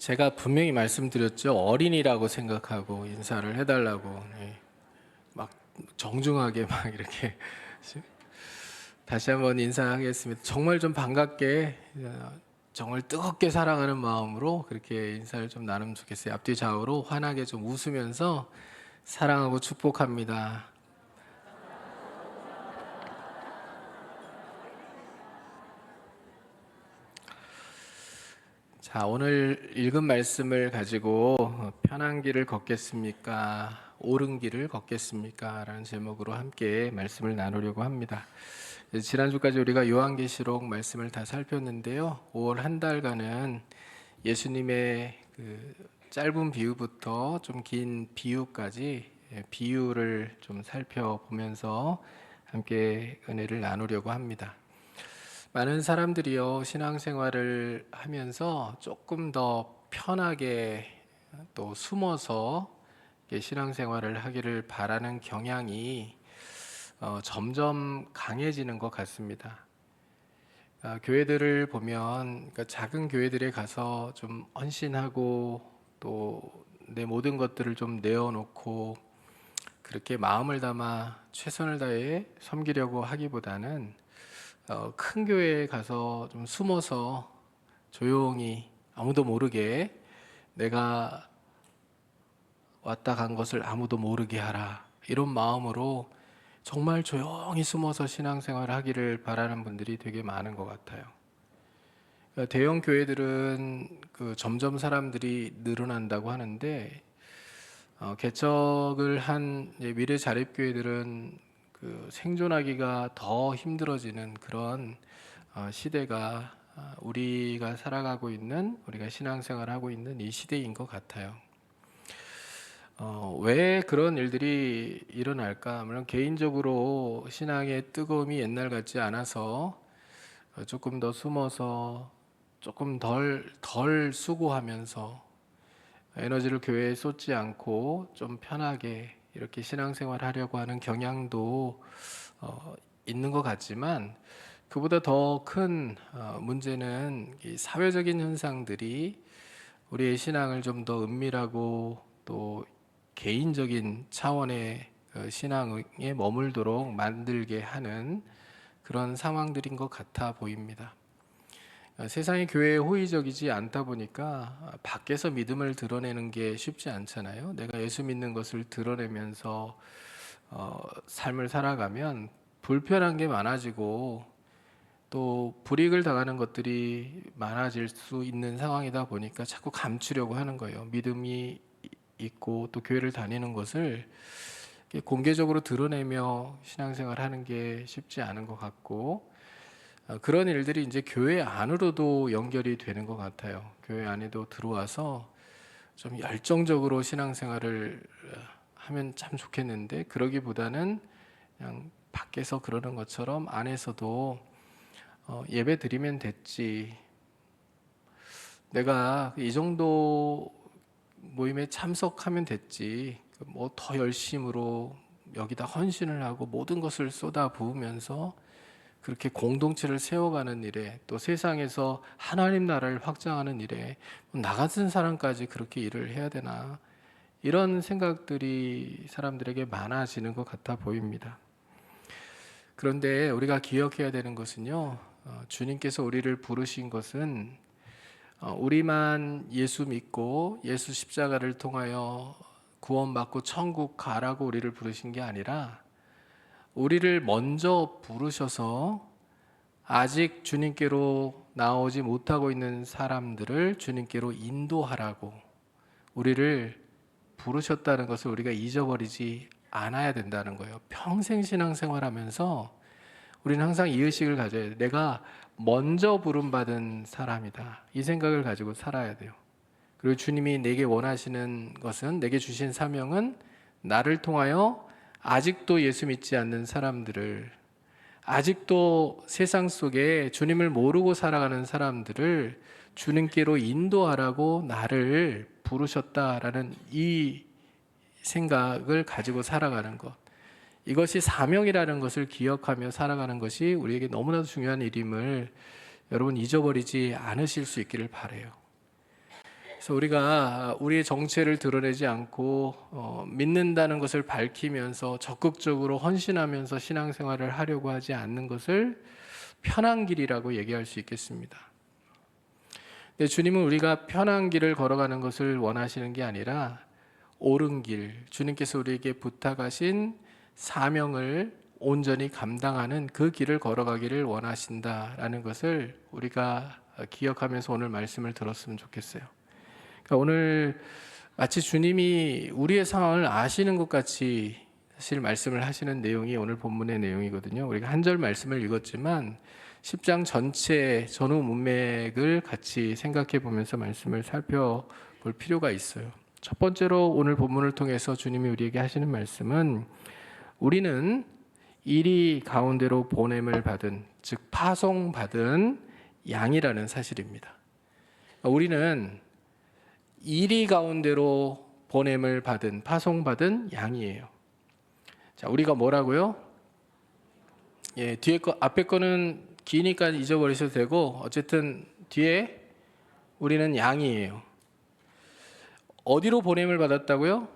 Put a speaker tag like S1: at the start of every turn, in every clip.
S1: 제가 분명히 말씀드렸죠. 어린이라고 생각하고 인사를 해달라고. 네. 막 정중하게 막 이렇게 다시 한번 인사하겠습니다. 정말 좀 반갑게, 정말 뜨겁게 사랑하는 마음으로 그렇게 인사를 좀 나누면 좋겠어요. 앞뒤 좌우로 환하게 좀 웃으면서 사랑하고 축복합니다. 자, 오늘 읽은 말씀을 가지고 편한 길을 걷겠습니까? 옳은 길을 걷겠습니까? 라는 제목으로 함께 말씀을 나누려고 합니다. 지난주까지 우리가 요한계시록 말씀을 다 살폈는데요. 5월 한 달간은 예수님의 그 짧은 비유부터 좀 긴 비유까지 비유를 좀 살펴보면서 함께 은혜를 나누려고 합니다. 많은 사람들이요, 신앙생활을 하면서 조금 더 편하게 또 숨어서 신앙생활을 하기를 바라는 경향이 점점 강해지는 것 같습니다. 교회들을 보면, 그러니까 작은 교회들에 가서 좀 헌신하고 또 내 모든 것들을 좀 내어놓고 그렇게 마음을 담아 최선을 다해 섬기려고 하기보다는 큰 교회에 가서 좀 숨어서 조용히 아무도 모르게 내가 왔다 간 것을 아무도 모르게 하라, 이런 마음으로 정말 조용히 숨어서 신앙생활을 하기를 바라는 분들이 되게 많은 것 같아요. 대형 교회들은 점점 사람들이 늘어난다고 하는데 개척을 한 미래 자립교회들은 생존하기가 더 힘들어지는 그런 시대가 우리가 살아가고 있는, 우리가 신앙생활하고 있는 이 시대인 것 같아요. 왜 그런 일들이 일어날까? 물론 개인적으로 신앙의 뜨거움이 옛날 같지 않아서 조금 더 숨어서 조금 덜 수고하면서 에너지를 교회에 쏟지 않고 좀 편하게 이렇게 신앙생활 하려고 하는 경향도 있는 것 같지만, 그보다 더 큰 문제는 이 사회적인 현상들이 우리의 신앙을 좀 더 은밀하고 또 개인적인 차원의 신앙에 머물도록 만들게 하는 그런 상황들인 것 같아 보입니다. 세상이 교회에 호의적이지 않다 보니까 밖에서 믿음을 드러내는 게 쉽지 않잖아요. 내가 예수 믿는 것을 드러내면서 삶을 살아가면 불편한 게 많아지고 또 불이익을 당하는 것들이 많아질 수 있는 상황이다 보니까 자꾸 감추려고 하는 거예요. 믿음이 있고 또 교회를 다니는 것을 공개적으로 드러내며 신앙생활 하는 게 쉽지 않은 것 같고, 그런 일들이 이제 교회 안으로도 연결이 되는 것 같아요. 교회 안에도 들어와서 좀 열정적으로 신앙생활을 하면 참 좋겠는데, 그러기보다는 그냥 밖에서 그러는 것처럼 안에서도 예배 드리면 됐지, 내가 이 정도 모임에 참석하면 됐지, 뭐 더 열심으로 여기다 헌신을 하고 모든 것을 쏟아 부으면서 그렇게 공동체를 세워가는 일에, 또 세상에서 하나님 나라를 확장하는 일에 나 같은 사람까지 그렇게 일을 해야 되나, 이런 생각들이 사람들에게 많아지는 것 같아 보입니다. 그런데 우리가 기억해야 되는 것은요, 주님께서 우리를 부르신 것은 우리만 예수 믿고 예수 십자가를 통하여 구원받고 천국 가라고 우리를 부르신 게 아니라, 우리를 먼저 부르셔서 아직 주님께로 나오지 못하고 있는 사람들을 주님께로 인도하라고 우리를 부르셨다는 것을 우리가 잊어버리지 않아야 된다는 거예요. 평생 신앙생활하면서 우리는 항상 이 의식을 가져야 돼요. 내가 먼저 부름받은 사람이다, 이 생각을 가지고 살아야 돼요. 그리고 주님이 내게 원하시는 것은, 내게 주신 사명은 나를 통하여 아직도 예수 믿지 않는 사람들을, 아직도 세상 속에 주님을 모르고 살아가는 사람들을 주님께로 인도하라고 나를 부르셨다라는 이 생각을 가지고 살아가는 것, 이것이 사명이라는 것을 기억하며 살아가는 것이 우리에게 너무나도 중요한 일임을 여러분 잊어버리지 않으실 수 있기를 바라요. 그래서 우리가 우리의 정체를 드러내지 않고 믿는다는 것을 밝히면서 적극적으로 헌신하면서 신앙생활을 하려고 하지 않는 것을 편한 길이라고 얘기할 수 있겠습니다. 근데 주님은 우리가 편한 길을 걸어가는 것을 원하시는 게 아니라 옳은 길, 주님께서 우리에게 부탁하신 사명을 온전히 감당하는 그 길을 걸어가기를 원하신다라는 것을 우리가 기억하면서 오늘 말씀을 들었으면 좋겠어요. 그러니까 오늘 마치 주님이 우리의 상황을 아시는 것 같이 사실 말씀을 하시는 내용이 오늘 본문의 내용이거든요. 우리가 한 절 말씀을 읽었지만 10장 전체 전후 문맥을 같이 생각해 보면서 말씀을 살펴볼 필요가 있어요. 첫 번째로 오늘 본문을 통해서 주님이 우리에게 하시는 말씀은 우리는 이리 가운데로 보냄을 받은, 즉 파송받은 양이라는 사실입니다. 우리는 이리 가운데로 보냄을 받은, 파송받은 양이에요. 자, 우리가 뭐라고요? 뒤에 거, 앞에 거는 기니까 잊어버리셔도 되고, 어쨌든 뒤에 우리는 양이에요. 어디로 보냄을 받았다고요?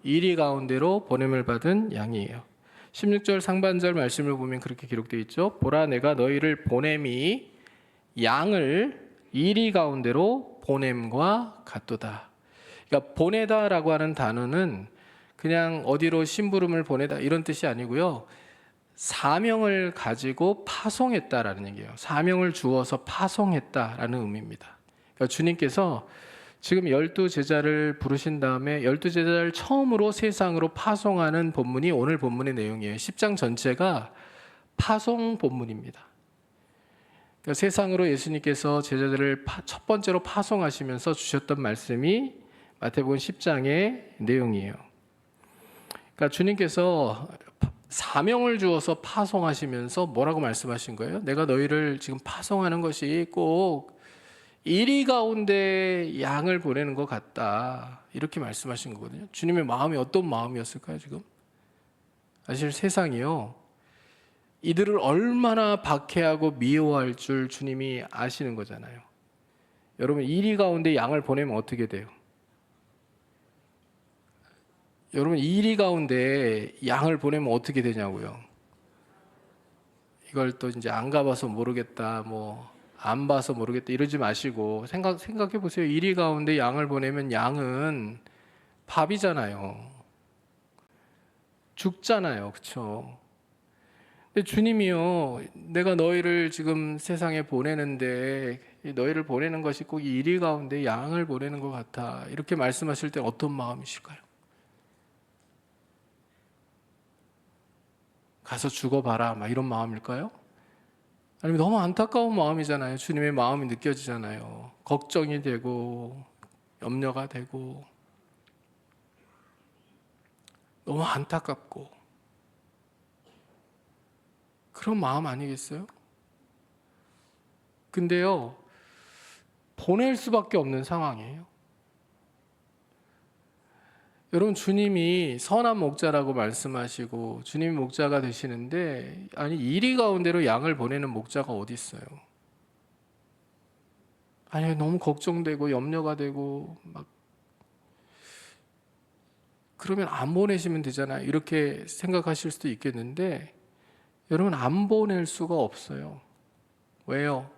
S1: 이리 가운데로 보냄을 받은 양이에요. 16절 상반절 말씀을 보면 그렇게 기록되어 있죠. 보라, 내가 너희를 보냄이 양을 이리 가운데로 보냄과 같도다. 그러니까 보내다라고 하는 단어는 그냥 어디로 심부름을 보내다 이런 뜻이 아니고요. 사명을 가지고 파송했다라는 얘기예요. 사명을 주어서 파송했다라는 의미입니다. 그러니까 주님께서 지금 12제자를 부르신 다음에 12제자를 처음으로 세상으로 파송하는 본문이 오늘 본문의 내용이에요. 10장 전체가 파송 본문입니다. 그러니까 세상으로 예수님께서 제자들을 첫 번째로 파송하시면서 주셨던 말씀이 마태복음 10장의 내용이에요. 그러니까 주님께서 사명을 주어서 파송하시면서 뭐라고 말씀하신 거예요? 내가 너희를 지금 파송하는 것이 꼭 이리 가운데 양을 보내는 것 같다, 이렇게 말씀하신 거거든요. 주님의 마음이 어떤 마음이었을까요? 지금 사실 세상이요, 이들을 얼마나 박해하고 미워할 줄 주님이 아시는 거잖아요. 여러분, 이리 가운데 양을 보내면 어떻게 돼요? 여러분, 이리 가운데 양을 보내면 어떻게 되냐고요? 이걸 또 이제 안 가봐서 모르겠다, 안 봐서 모르겠다 이러지 마시고 생각해 보세요. 이리 가운데 양을 보내면 양은 밥이잖아요. 죽잖아요. 그렇죠? 근데 주님이요, 내가 너희를 지금 세상에 보내는데 너희를 보내는 것이 꼭 이리 가운데 양을 보내는 것 같아, 이렇게 말씀하실 때 어떤 마음이실까요? 가서 죽어봐라 막 이런 마음일까요? 아니면 너무 안타까운 마음이잖아요. 주님의 마음이 느껴지잖아요. 걱정이 되고 염려가 되고 너무 안타깝고 그런 마음 아니겠어요? 근데요, 보낼 수밖에 없는 상황이에요. 여러분, 주님이 선한 목자라고 말씀하시고 주님이 목자가 되시는데, 아니 이리 가운데로 양을 보내는 목자가 어디 있어요? 아니 너무 걱정되고 염려가 되고 막 그러면 안 보내시면 되잖아요, 이렇게 생각하실 수도 있겠는데, 여러분 안 보낼 수가 없어요. 왜요?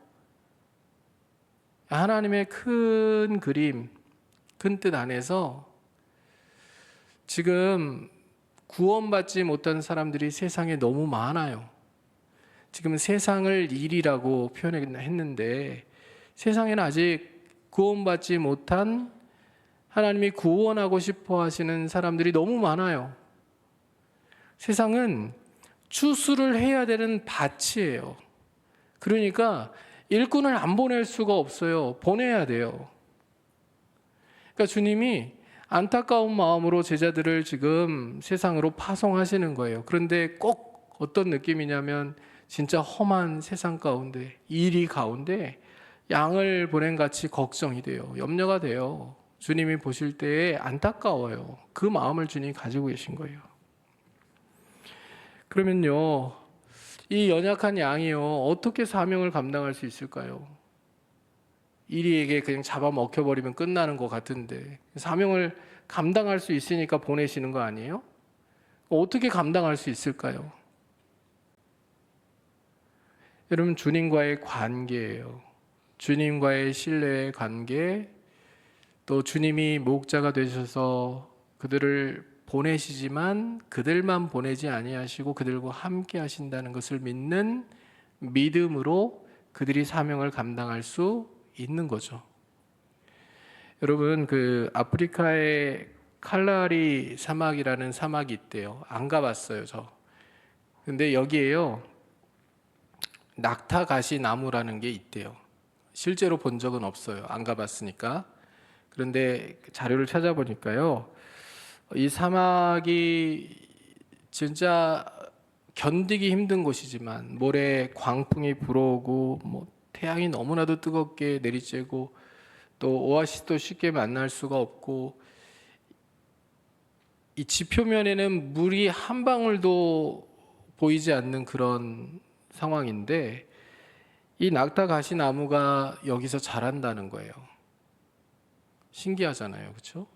S1: 하나님의 큰 그림, 큰 뜻 안에서 지금 구원받지 못한 사람들이 세상에 너무 많아요. 지금 세상을 일이라고 표현했는데 세상에는 아직 구원받지 못한, 하나님이 구원하고 싶어 하시는 사람들이 너무 많아요. 세상은 추수를 해야 되는 밭이에요. 그러니까 일꾼을 안 보낼 수가 없어요. 보내야 돼요. 그러니까 주님이 안타까운 마음으로 제자들을 지금 세상으로 파송하시는 거예요. 그런데 꼭 어떤 느낌이냐면 진짜 험한 세상 가운데, 이리 가운데 양을 보낸 같이 걱정이 돼요. 염려가 돼요. 주님이 보실 때에 안타까워요. 그 마음을 주님이 가지고 계신 거예요. 그러면요, 이 연약한 양이요, 어떻게 사명을 감당할 수 있을까요? 이리에게 그냥 잡아먹혀버리면 끝나는 것 같은데 사명을 감당할 수 있으니까 보내시는 거 아니에요? 어떻게 감당할 수 있을까요? 여러분, 주님과의 관계예요. 주님과의 신뢰의 관계, 또 주님이 목자가 되셔서 그들을 보내시지만 그들만 보내지 아니하시고 그들과 함께 하신다는 것을 믿는 믿음으로 그들이 사명을 감당할 수 있는 거죠. 여러분, 그 아프리카의 칼라리 사막이라는 사막이 있대요. 안 가봤어요, 저. 근데 여기에요, 낙타가시 나무라는 게 있대요. 실제로 본 적은 없어요. 안 가봤으니까. 그런데 자료를 찾아보니까요, 이 사막이 진짜 견디기 힘든 곳이지만 모래 광풍이 불어오고 뭐 태양이 너무나도 뜨겁게 내리쬐고 또 오아시스도 쉽게 만날 수가 없고 이 지표면에는 물이 한 방울도 보이지 않는 그런 상황인데 이 낙타가시 나무가 여기서 자란다는 거예요. 신기하잖아요, 그렇죠?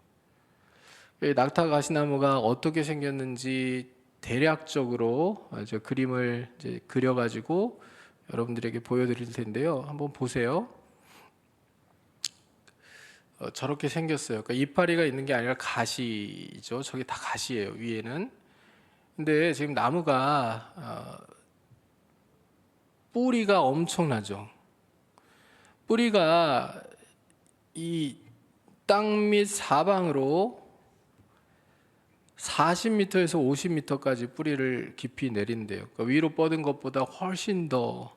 S1: 낙타가시 나무가 어떻게 생겼는지 대략적으로 저 그림을 이제 그려가지고 여러분들에게 보여드릴 텐데요. 한번 보세요. 저렇게 생겼어요. 그러니까 이파리가 있는 게 아니라 가시죠. 저게 다 가시예요, 위에는. 근데 지금 나무가 뿌리가 엄청나죠. 뿌리가 이 땅 밑 사방으로 40m에서 50m까지 뿌리를 깊이 내린대요. 그러니까 위로 뻗은 것보다 훨씬 더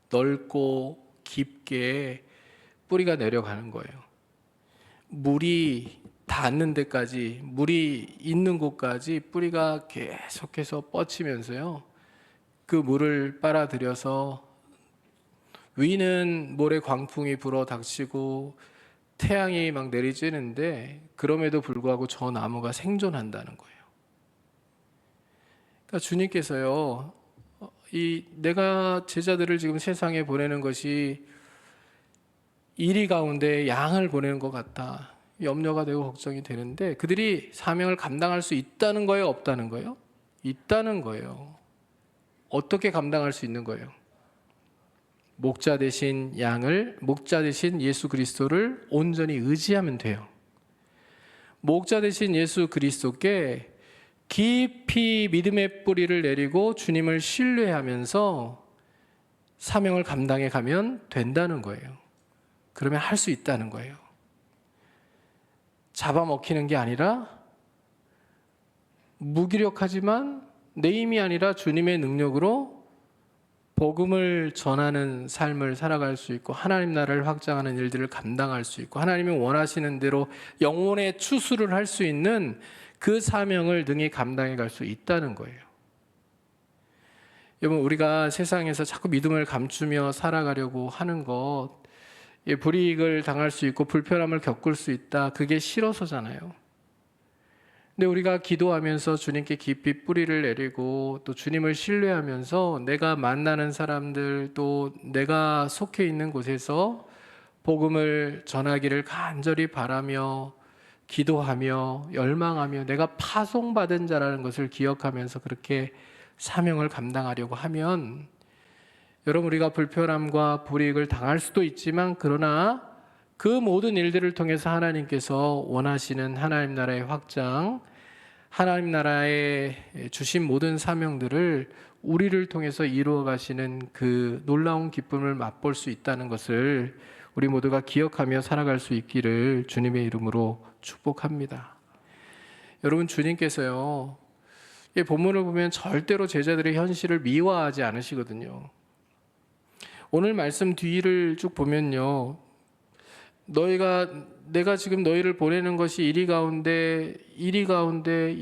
S1: 넓고 깊게 뿌리가 내려가는 거예요. 물이 닿는 데까지, 물이 있는 곳까지 뿌리가 계속해서 뻗치면서요, 그 물을 빨아들여서 위는 모래 광풍이 불어 닥치고 태양이 막 내리쬐는데 그럼에도 불구하고 저 나무가 생존한다는 거예요. 그러니까 주님께서요, 내가 제자들을 지금 세상에 보내는 것이 이리 가운데 양을 보내는 것 같다, 염려가 되고 걱정이 되는데 그들이 사명을 감당할 수 있다는 거예요, 없다는 거예요? 있다는 거예요. 어떻게 감당할 수 있는 거예요? 목자 되신 예수 그리스도를 온전히 의지하면 돼요. 목자 되신 예수 그리스도께 깊이 믿음의 뿌리를 내리고 주님을 신뢰하면서 사명을 감당해 가면 된다는 거예요. 그러면 할 수 있다는 거예요. 잡아먹히는 게 아니라 무기력하지만 내 힘이 아니라 주님의 능력으로 복음을 전하는 삶을 살아갈 수 있고 하나님 나라를 확장하는 일들을 감당할 수 있고 하나님이 원하시는 대로 영혼의 추수를 할 수 있는 그 사명을 능히 감당해 갈 수 있다는 거예요. 여러분, 우리가 세상에서 자꾸 믿음을 감추며 살아가려고 하는 것, 불이익을 당할 수 있고 불편함을 겪을 수 있다, 그게 싫어서잖아요. 근데 우리가 기도하면서 주님께 깊이 뿌리를 내리고 또 주님을 신뢰하면서 내가 만나는 사람들 또 내가 속해 있는 곳에서 복음을 전하기를 간절히 바라며 기도하며 열망하며 내가 파송받은 자라는 것을 기억하면서 그렇게 사명을 감당하려고 하면 여러분, 우리가 불편함과 불이익을 당할 수도 있지만 그러나 그 모든 일들을 통해서 하나님께서 원하시는 하나님 나라의 확장, 하나님 나라에 주신 모든 사명들을 우리를 통해서 이루어 가시는 그 놀라운 기쁨을 맛볼 수 있다는 것을 우리 모두가 기억하며 살아갈 수 있기를 주님의 이름으로 축복합니다. 여러분, 주님께서요, 이 본문을 보면 절대로 제자들의 현실을 미화하지 않으시거든요. 오늘 말씀 뒤를 쭉 보면요, 내가 지금 너희를 보내는 것이 이리 가운데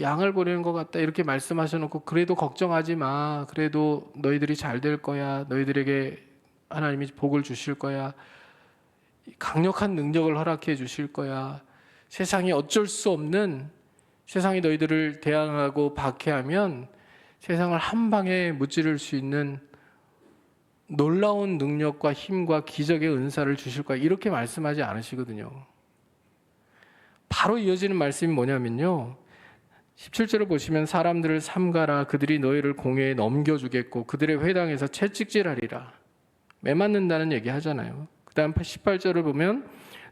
S1: 양을 보내는 것 같다, 이렇게 말씀하셔놓고 그래도 걱정하지 마, 그래도 너희들이 잘 될 거야, 너희들에게 하나님이 복을 주실 거야, 강력한 능력을 허락해 주실 거야, 세상이 어쩔 수 없는, 세상이 너희들을 대항하고 박해하면 세상을 한 방에 무찌를 수 있는 놀라운 능력과 힘과 기적의 은사를 주실 거야 이렇게 말씀하지 않으시거든요. 바로 이어지는 말씀이 뭐냐면요, 17절을 보시면 사람들을 삼가라. 그들이 너희를 공회에 넘겨주겠고 그들의 회당에서 채찍질하리라. 매맞는다는 얘기 하잖아요. 그 다음 18절을 보면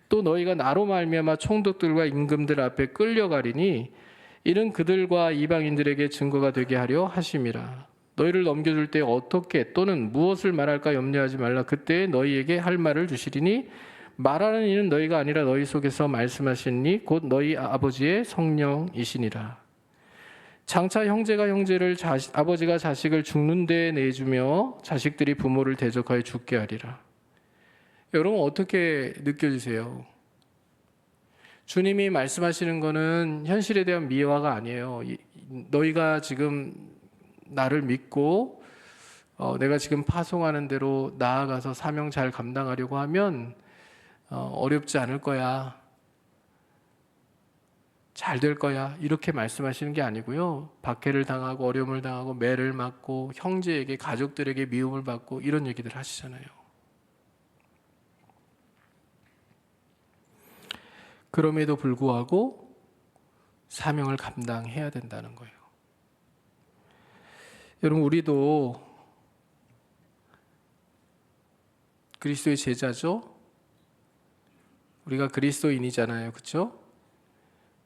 S1: 또 너희가 나로 말미암아 총독들과 임금들 앞에 끌려가리니 이는 그들과 이방인들에게 증거가 되게 하려 하심이라. 너희를 넘겨줄 때 어떻게 또는 무엇을 말할까 염려하지 말라. 그때 너희에게 할 말을 주시리니 말하는 이는 너희가 아니라 너희 속에서 말씀하시니 곧 너희 아버지의 성령이시니라. 장차 형제가 형제를 아버지가 자식을 죽는 데에 내주며 자식들이 부모를 대적하여 죽게 하리라. 여러분 어떻게 느껴지세요? 주님이 말씀하시는 것은 현실에 대한 미화가 아니에요. 너희가 지금 나를 믿고 내가 지금 파송하는 대로 나아가서 사명 잘 감당하려고 하면 어렵지 않을 거야. 잘 될 거야. 이렇게 말씀하시는 게 아니고요. 박해를 당하고 어려움을 당하고 매를 맞고 형제에게 가족들에게 미움을 받고 이런 얘기들 하시잖아요. 그럼에도 불구하고 사명을 감당해야 된다는 거예요. 여러분 우리도 그리스도의 제자죠. 우리가 그리스도인이잖아요. 그렇죠?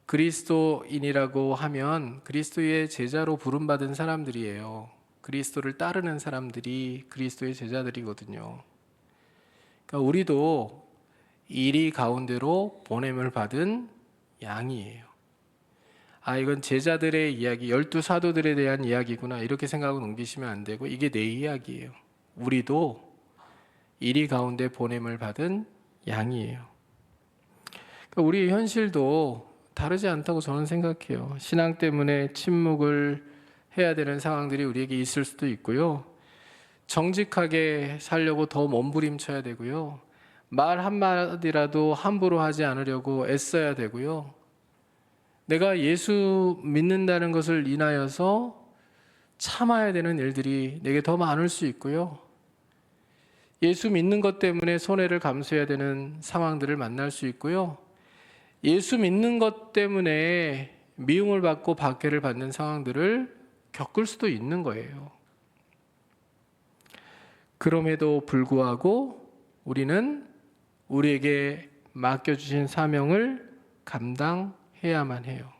S1: 그리스도인이라고 하면 그리스도의 제자로 부름받은 사람들이에요. 그리스도를 따르는 사람들이 그리스도의 제자들이거든요. 그러니까 우리도 이리 가운데로 보냄을 받은 양이에요. 이건 제자들의 이야기, 12사도들에 대한 이야기구나 이렇게 생각하고 넘기시면 안 되고 이게 내 이야기예요. 우리도 이리 가운데 보냄을 받은 양이에요. 그러니까 우리의 현실도 다르지 않다고 저는 생각해요. 신앙 때문에 침묵을 해야 되는 상황들이 우리에게 있을 수도 있고요. 정직하게 살려고 더 몸부림쳐야 되고요. 말 한마디라도 함부로 하지 않으려고 애써야 되고요. 내가 예수 믿는다는 것을 인하여서 참아야 되는 일들이 내게 더 많을 수 있고요. 예수 믿는 것 때문에 손해를 감수해야 되는 상황들을 만날 수 있고요. 예수 믿는 것 때문에 미움을 받고 박해를 받는 상황들을 겪을 수도 있는 거예요. 그럼에도 불구하고 우리는 우리에게 맡겨주신 사명을 감당해야만 해요.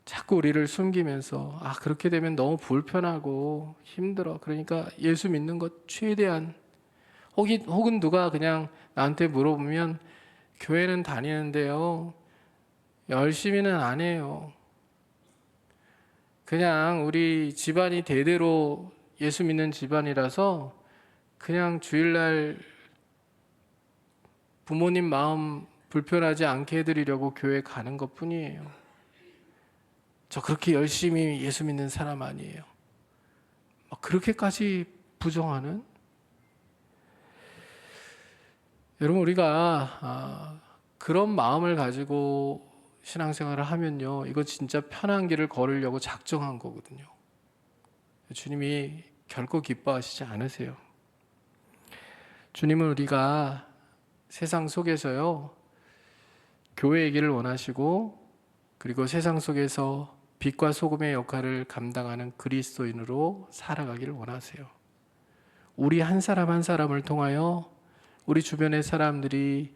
S1: 자꾸 우리를 숨기면서 그렇게 되면 너무 불편하고 힘들어. 그러니까 예수 믿는 것 최대한 혹은 누가 그냥 나한테 물어보면 교회는 다니는데요. 열심히는 안 해요. 그냥 우리 집안이 대대로 예수 믿는 집안이라서 그냥 주일날 부모님 마음 불편하지 않게 해드리려고 교회 가는 것 뿐이에요. 저 그렇게 열심히 예수 믿는 사람 아니에요. 그렇게까지 부정하는? 여러분 우리가 그런 마음을 가지고 신앙생활을 하면요, 이거 진짜 편한 길을 걸으려고 작정한 거거든요. 주님이 결코 기뻐하시지 않으세요. 주님은 우리가 세상 속에서요, 교회이기를 원하시고 그리고 세상 속에서 빛과 소금의 역할을 감당하는 그리스도인으로 살아가기를 원하세요. 우리 한 사람 한 사람을 통하여 우리 주변의 사람들이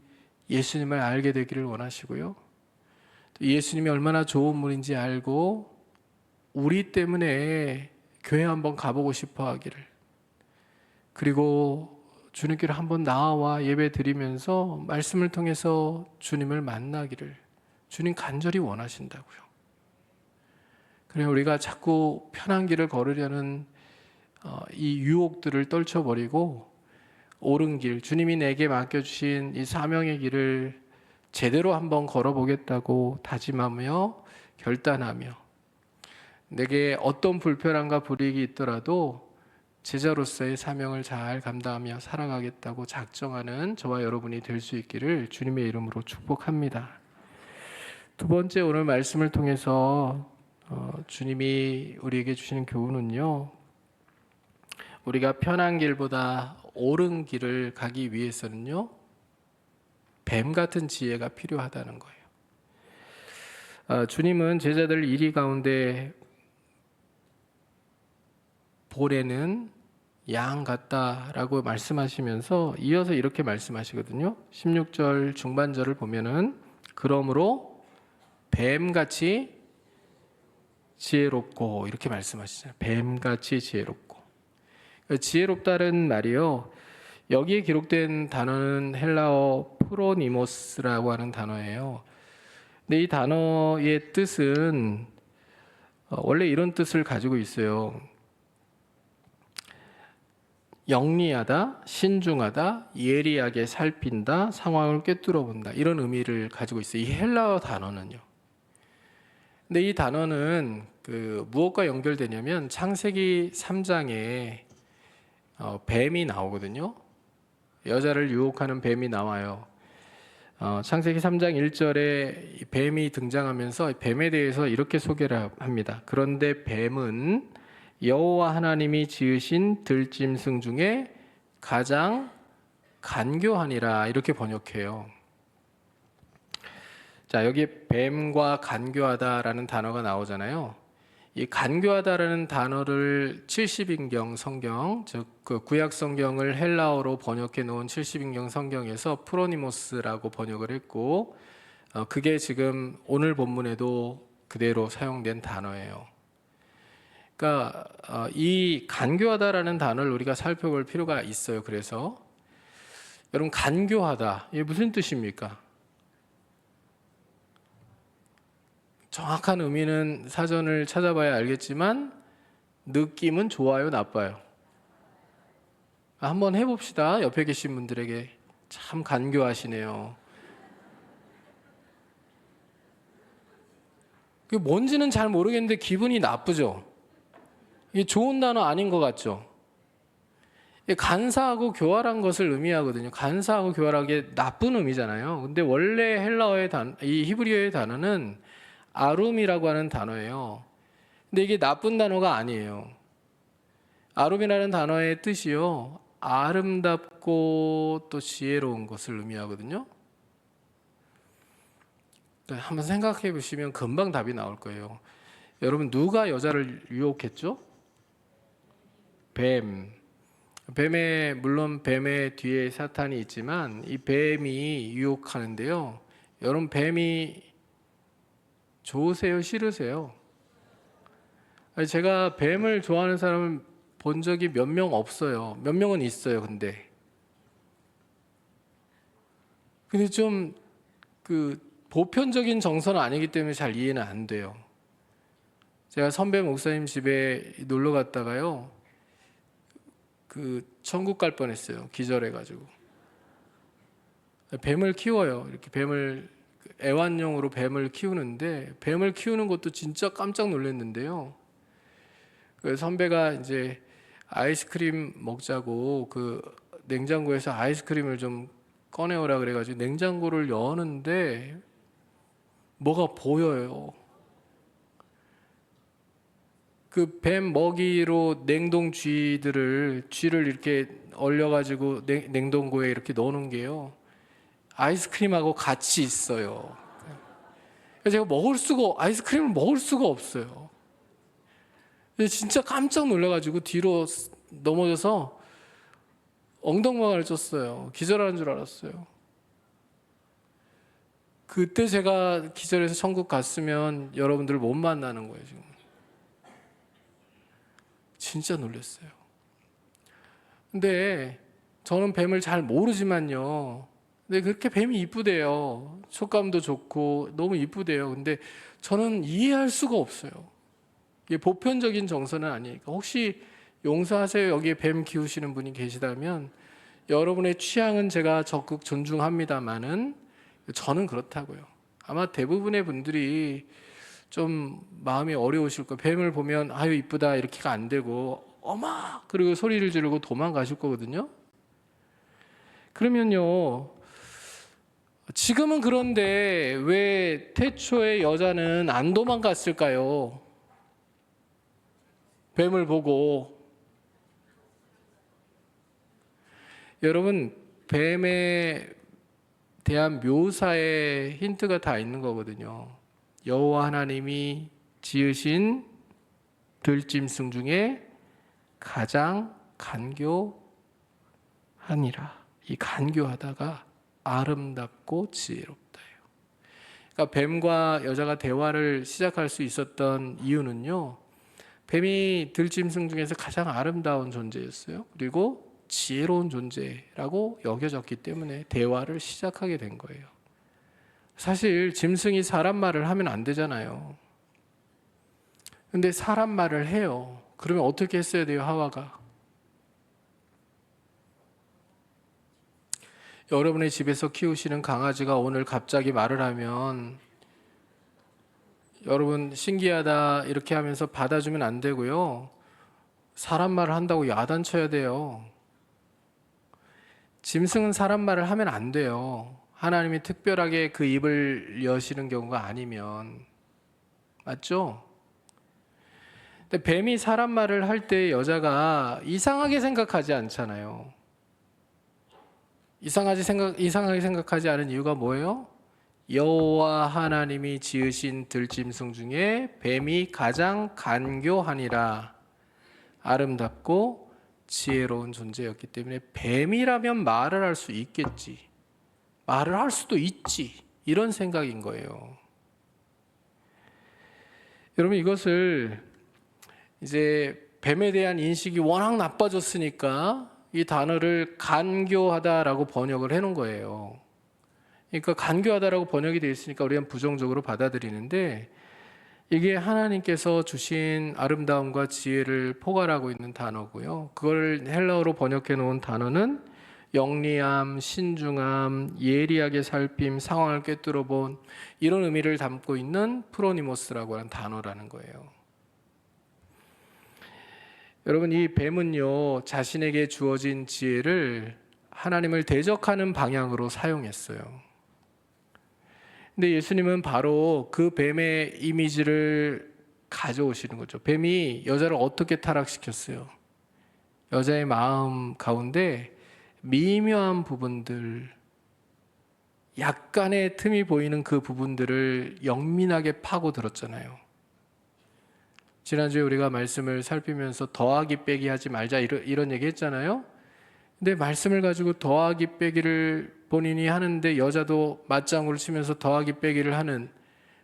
S1: 예수님을 알게 되기를 원하시고요. 또 예수님이 얼마나 좋은 분인지 알고 우리 때문에 교회 한번 가보고 싶어 하기를, 그리고 주님께로 한번 나와 예배 드리면서 말씀을 통해서 주님을 만나기를 주님 간절히 원하신다고요. 그래 우리가 자꾸 편한 길을 걸으려는 이 유혹들을 떨쳐버리고 옳은 길, 주님이 내게 맡겨주신 이 사명의 길을 제대로 한번 걸어보겠다고 다짐하며 결단하며, 내게 어떤 불편함과 불이익이 있더라도 제자로서의 사명을 잘 감당하며 살아가겠다고 작정하는 저와 여러분이 될 수 있기를 주님의 이름으로 축복합니다. 두 번째, 오늘 말씀을 통해서 주님이 우리에게 주시는 교훈은요, 우리가 편한 길보다 옳은 길을 가기 위해서는요, 뱀 같은 지혜가 필요하다는 거예요. 주님은 제자들 이리 가운데 보내는 양 같다라고 말씀하시면서 이어서 이렇게 말씀하시거든요. 16절 중반절을 보면은 그러므로 뱀같이 지혜롭고 이렇게 말씀하시잖아요. 뱀같이 지혜롭고. 지혜롭다는 말이요, 여기에 기록된 단어는 헬라어 프로니모스라고 하는 단어예요. 근데 이 단어의 뜻은 원래 이런 뜻을 가지고 있어요. 영리하다, 신중하다, 예리하게 살핀다, 상황을 꿰뚫어 본다, 이런 의미를 가지고 있어요. 이 헬라어 단어는요. 근데 이 단어는 무엇과 연결되냐면 창세기 3장에 뱀이 나오거든요. 여자를 유혹하는 뱀이 나와요. 창세기 3장 1절에 뱀이 등장하면서 뱀에 대해서 이렇게 소개를 합니다. 그런데 뱀은 여호와 하나님이 지으신 들짐승 중에 가장 간교하니라, 이렇게 번역해요. 자, 여기 뱀과 간교하다라는 단어가 나오잖아요. 이 간교하다라는 단어를 70인경 성경, 즉 그 구약 성경을 헬라어로 번역해 놓은 70인경 성경에서 프로니모스라고 번역을 했고, 그게 지금 오늘 본문에도 그대로 사용된 단어예요. 그러니까 이 간교하다라는 단어를 우리가 살펴볼 필요가 있어요. 그래서 여러분, 간교하다, 이게 무슨 뜻입니까? 정확한 의미는 사전을 찾아봐야 알겠지만 느낌은 좋아요, 나빠요? 한번 해봅시다. 옆에 계신 분들에게. 참 간교하시네요. 그게 뭔지는 잘 모르겠는데 기분이 나쁘죠? 이게 좋은 단어 아닌 것 같죠? 간사하고 교활한 것을 의미하거든요. 간사하고 교활한 게 나쁜 의미잖아요. 근데 원래 헬라어의 이 히브리어의 단어는 아룸이라고 하는 단어예요. 근데 이게 나쁜 단어가 아니에요. 아룸이라는 단어의 뜻이요, 아름답고 또 지혜로운 것을 의미하거든요. 한번 생각해 보시면 금방 답이 나올 거예요. 여러분, 누가 여자를 유혹했죠? 뱀. 물론 뱀의 뒤에 사탄이 있지만 이 뱀이 유혹하는데요. 여러분, 뱀이 좋으세요, 싫으세요? 제가 뱀을 좋아하는 사람을 본 적이 몇 명 없어요. 몇 명은 있어요, 근데 좀 보편적인 정서는 아니기 때문에 잘 이해는 안 돼요. 제가 선배 목사님 집에 놀러 갔다가요, 천국 갈 뻔했어요. 기절해가지고. 뱀을 키워요. 이렇게 애완용으로 뱀을 키우는데, 뱀을 키우는 것도 진짜 깜짝 놀랐는데요. 선배가 이제 아이스크림 먹자고 냉장고에서 아이스크림을 좀 꺼내오라 그래가지고 냉장고를 여는데 뭐가 보여요. 뱀 먹이로 냉동 쥐를 이렇게 얼려가지고 냉동고에 이렇게 넣어놓은 게요, 아이스크림하고 같이 있어요. 제가 아이스크림을 먹을 수가 없어요. 진짜 깜짝 놀라가지고 뒤로 넘어져서 엉덩방아를 쪘어요. 기절하는 줄 알았어요. 그때 제가 기절해서 천국 갔으면 여러분들 못 만나는 거예요, 지금. 진짜 놀랐어요. 근데 저는 뱀을 잘 모르지만요, 근데 그렇게 뱀이 이쁘대요. 촉감도 좋고 너무 이쁘대요. 근데 저는 이해할 수가 없어요. 이게 보편적인 정서는 아니니까. 혹시 용서하세요, 여기에 뱀 키우시는 분이 계시다면 여러분의 취향은 제가 적극 존중합니다만은 저는 그렇다고요. 아마 대부분의 분들이 좀 마음이 어려우실 거예요. 뱀을 보면 아유 이쁘다 이렇게가 안 되고 어마 그리고 소리를 지르고 도망가실 거거든요. 그러면요, 지금은 그런데 왜 태초에 여자는 안 도망갔을까요? 뱀을 보고. 여러분, 뱀에 대한 묘사에 힌트가 다 있는 거거든요. 여호와 하나님이 지으신 들짐승 중에 가장 간교하니라. 이 간교하다가 아름답고 지혜롭다예요. 그러니까 뱀과 여자가 대화를 시작할 수 있었던 이유는요, 뱀이 들짐승 중에서 가장 아름다운 존재였어요. 그리고 지혜로운 존재라고 여겨졌기 때문에 대화를 시작하게 된 거예요. 사실 짐승이 사람 말을 하면 안 되잖아요. 근데 사람 말을 해요. 그러면 어떻게 했어야 돼요, 하와가? 여러분의 집에서 키우시는 강아지가 오늘 갑자기 말을 하면 여러분 신기하다 이렇게 하면서 받아주면 안 되고요. 사람 말을 한다고 야단쳐야 돼요. 짐승은 사람 말을 하면 안 돼요. 하나님이 특별하게 그 입을 여시는 경우가 아니면. 맞죠? 근데 뱀이 사람 말을 할 때 여자가 이상하게 생각하지 않잖아요. 이상하게 생각하지 않은 이유가 뭐예요? 여호와 하나님이 지으신 들짐승 중에 뱀이 가장 간교하니라. 아름답고 지혜로운 존재였기 때문에 뱀이라면 말을 할 수 있겠지. 말을 할 수도 있지. 이런 생각인 거예요. 여러분, 이것을 이제 뱀에 대한 인식이 워낙 나빠졌으니까 이 단어를 간교하다라고 번역을 해놓은 거예요. 그러니까 간교하다라고 번역이 되어 있으니까 우리는 부정적으로 받아들이는데, 이게 하나님께서 주신 아름다움과 지혜를 포괄하고 있는 단어고요. 그걸 헬라어로 번역해 놓은 단어는 영리함, 신중함, 예리하게 살핌, 상황을 꿰뚫어 본, 이런 의미를 담고 있는 프로니모스라고 하는 단어라는 거예요. 여러분, 이 뱀은요, 자신에게 주어진 지혜를 하나님을 대적하는 방향으로 사용했어요. 근데 예수님은 바로 그 뱀의 이미지를 가져오시는 거죠. 뱀이 여자를 어떻게 타락시켰어요? 여자의 마음 가운데 미묘한 부분들, 약간의 틈이 보이는 그 부분들을 영민하게 파고들었잖아요. 지난주에 우리가 말씀을 살피면서 더하기 빼기 하지 말자 이런 얘기 했잖아요. 근데 말씀을 가지고 더하기 빼기를 본인이 하는데 여자도 맞장구를 치면서 더하기 빼기를 하는,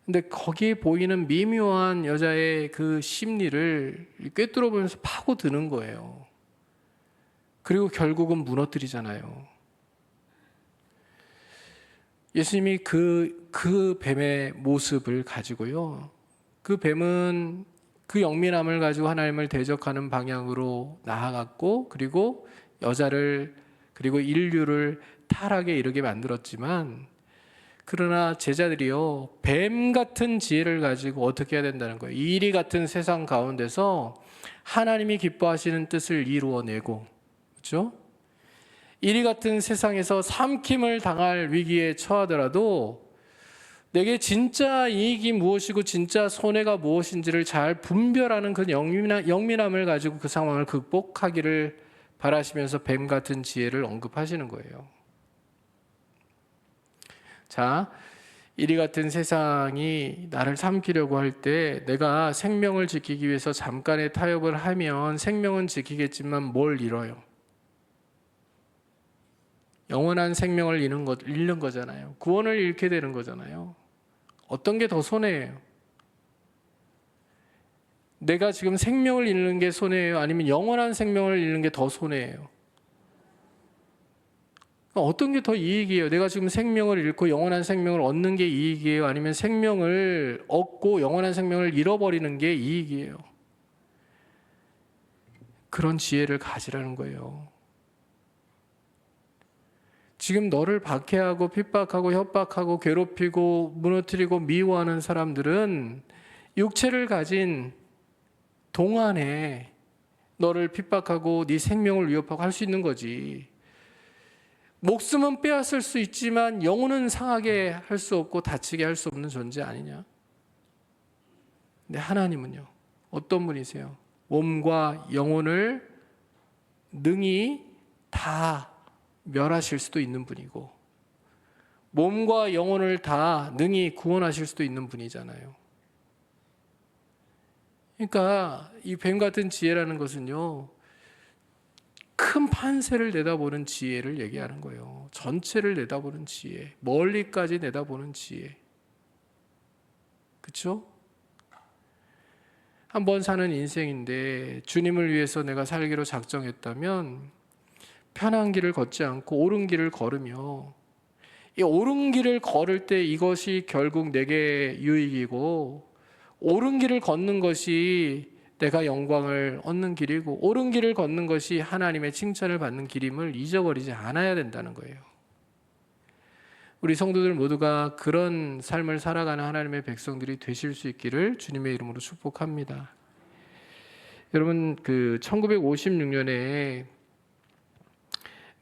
S1: 근데 거기에 보이는 미묘한 여자의 그 심리를 꿰뚫어 보면서 파고드는 거예요. 그리고 결국은 무너뜨리잖아요. 예수님이 그 뱀의 모습을 가지고요, 그 뱀은 그 영민함을 가지고 하나님을 대적하는 방향으로 나아갔고, 그리고 여자를, 그리고 인류를 타락에 이르게 만들었지만, 그러나 제자들이요, 뱀 같은 지혜를 가지고 어떻게 해야 된다는 거예요. 이리 같은 세상 가운데서 하나님이 기뻐하시는 뜻을 이루어내고, 그렇죠? 이리 같은 세상에서 삼킴을 당할 위기에 처하더라도 내게 진짜 이익이 무엇이고 진짜 손해가 무엇인지를 잘 분별하는 그 영민함을 가지고 그 상황을 극복하기를 바라시면서 뱀 같은 지혜를 언급하시는 거예요. 자, 이리 같은 세상이 나를 삼키려고 할 때 내가 생명을 지키기 위해서 잠깐의 타협을 하면 생명은 지키겠지만 뭘 잃어요? 영원한 생명을 잃는 거잖아요. 구원을 잃게 되는 거잖아요. 어떤 게 더 손해예요? 내가 지금 생명을 잃는 게 손해예요? 아니면 영원한 생명을 잃는 게 더 손해예요? 어떤 게 더 이익이에요? 내가 지금 생명을 잃고 영원한 생명을 얻는 게 이익이에요? 아니면 생명을 얻고 영원한 생명을 잃어버리는 게 이익이에요? 그런 지혜를 가지라는 거예요. 지금 너를 박해하고 핍박하고 협박하고 괴롭히고 무너뜨리고 미워하는 사람들은 육체를 가진 동안에 너를 핍박하고 네 생명을 위협하고 할 수 있는 거지. 목숨은 빼앗을 수 있지만 영혼은 상하게 할 수 없고 다치게 할 수 없는 존재 아니냐? 근데 하나님은요, 어떤 분이세요? 몸과 영혼을 능히 다 멸하실 수도 있는 분이고 몸과 영혼을 다 능히 구원하실 수도 있는 분이잖아요. 그러니까 이 뱀 같은 지혜라는 것은요, 큰 판세를 내다보는 지혜를 얘기하는 거예요. 전체를 내다보는 지혜, 멀리까지 내다보는 지혜. 그렇죠? 한 번 사는 인생인데 주님을 위해서 내가 살기로 작정했다면 편한 길을 걷지 않고 옳은 길을 걸으며, 이 옳은 길을 걸을 때 이것이 결국 내게 유익이고, 옳은 길을 걷는 것이 내가 영광을 얻는 길이고, 옳은 길을 걷는 것이 하나님의 칭찬을 받는 길임을 잊어버리지 않아야 된다는 거예요. 우리 성도들 모두가 그런 삶을 살아가는 하나님의 백성들이 되실 수 있기를 주님의 이름으로 축복합니다. 여러분, 1956년에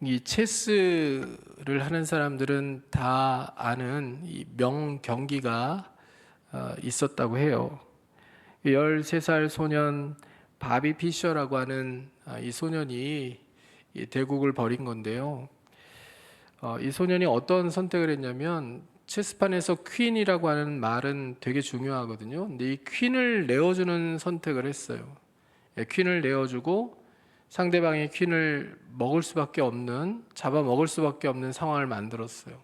S1: 이 체스를 하는 사람들은 다 아는 이 명경기가 있었다고 해요. 13살 소년 바비 피셔라고 하는 이 소년이 대국을 벌인 건데요. 이 소년이 어떤 선택을 했냐면, 체스판에서 퀸이라고 하는 말은 되게 중요하거든요. 근데 이 퀸을 내어주는 선택을 했어요. 퀸을 내어주고 상대방의 퀸을 먹을 수밖에 없는, 잡아먹을 수밖에 없는 상황을 만들었어요.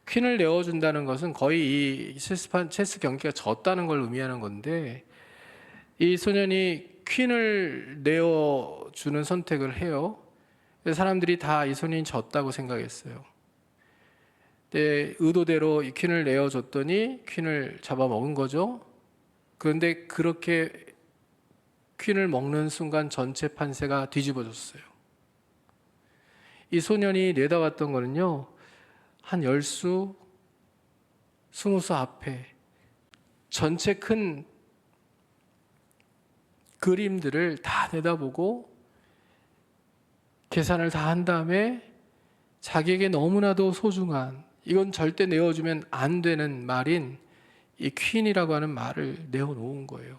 S1: 퀸을 내어준다는 것은 거의 이 체스 경기가 졌다는 걸 의미하는 건데, 이 소년이 퀸을 내어주는 선택을 해요. 사람들이 다 이 소년이 졌다고 생각했어요. 근데 의도대로 이 퀸을 내어줬더니 퀸을 잡아먹은 거죠. 그런데 그렇게 퀸을 먹는 순간 전체 판세가 뒤집어졌어요. 이 소년이 내다봤던 거는요, 한 10수, 20수 앞에 전체 큰 그림들을 다 내다보고 계산을 다 한 다음에 자기에게 너무나도 소중한, 이건 절대 내어주면 안 되는 말인 이 퀸이라고 하는 말을 내어놓은 거예요.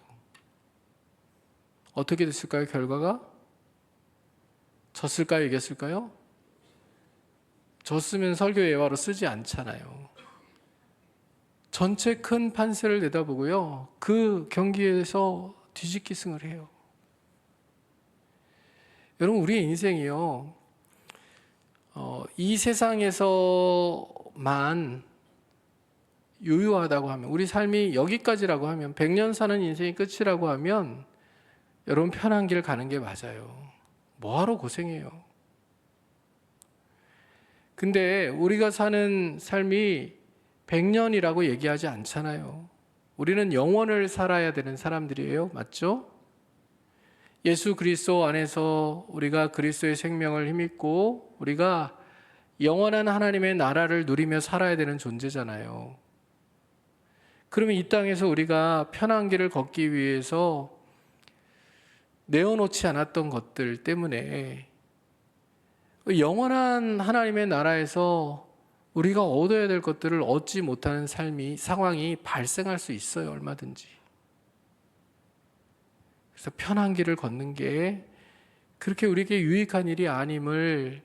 S1: 어떻게 됐을까요? 결과가? 졌을까요? 이겼을까요? 졌으면 설교 예화로 쓰지 않잖아요. 전체 큰 판세를 내다보고요, 그 경기에서 뒤집기승을 해요. 여러분, 우리의 인생이요, 이 세상에서만 유효하다고 하면, 우리 삶이 여기까지라고 하면, 100년 사는 인생이 끝이라고 하면 여러분 편한 길 가는 게 맞아요. 뭐하러 고생해요? 근데 우리가 사는 삶이 100년이라고 얘기하지 않잖아요. 우리는 영원을 살아야 되는 사람들이에요. 맞죠? 예수 그리스도 안에서 우리가 그리스도의 생명을 힘입고 우리가 영원한 하나님의 나라를 누리며 살아야 되는 존재잖아요. 그러면 이 땅에서 우리가 편한 길을 걷기 위해서 내어놓지 않았던 것들 때문에 영원한 하나님의 나라에서 우리가 얻어야 될 것들을 얻지 못하는 상황이 발생할 수 있어요. 얼마든지. 그래서 편한 길을 걷는 게 그렇게 우리에게 유익한 일이 아님을